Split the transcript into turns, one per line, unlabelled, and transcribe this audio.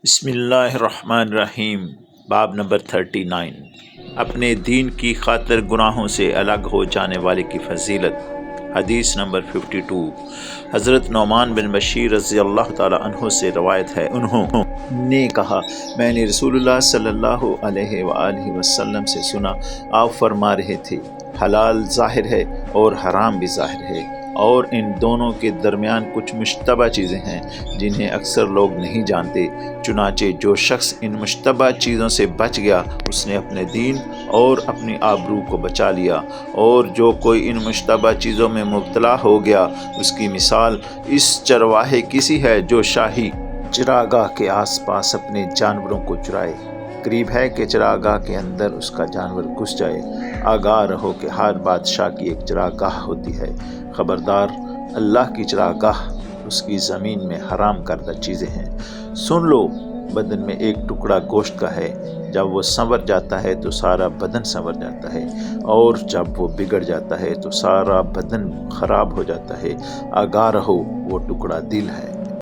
بسم اللہ الرحمن الرحیم۔ باب نمبر 39، اپنے دین کی خاطر گناہوں سے الگ ہو جانے والے کی فضیلت۔ حدیث نمبر 52، حضرت نعمان بن بشیر رضی اللہ تعالی عنہ سے روایت ہے، انہوں نے کہا میں نے رسول اللہ صلی اللہ علیہ وآلہ وسلم سے سنا، آپ فرما رہے تھے حلال ظاہر ہے اور حرام بھی ظاہر ہے، اور ان دونوں کے درمیان کچھ مشتبہ چیزیں ہیں جنہیں اکثر لوگ نہیں جانتے، چنانچہ جو شخص ان مشتبہ چیزوں سے بچ گیا اس نے اپنے دین اور اپنی آبرو کو بچا لیا، اور جو کوئی ان مشتبہ چیزوں میں مبتلا ہو گیا اس کی مثال اس چرواہے کی سی ہے جو شاہی چراگاہ کے آس پاس اپنے جانوروں کو چرائے، قریب ہے کہ چراگاہ کے اندر اس کا جانور گھس جائے۔ آگاہ رہو کہ ہر بادشاہ کی ایک چراگاہ ہوتی ہے، خبردار اللہ کی چراگاہ اس کی زمین میں حرام کردہ چیزیں ہیں۔ سن لو، بدن میں ایک ٹکڑا گوشت کا ہے، جب وہ سنور جاتا ہے تو سارا بدن سنور جاتا ہے، اور جب وہ بگڑ جاتا ہے تو سارا بدن خراب ہو جاتا ہے۔ آگاہ رہو، وہ ٹکڑا دل ہے۔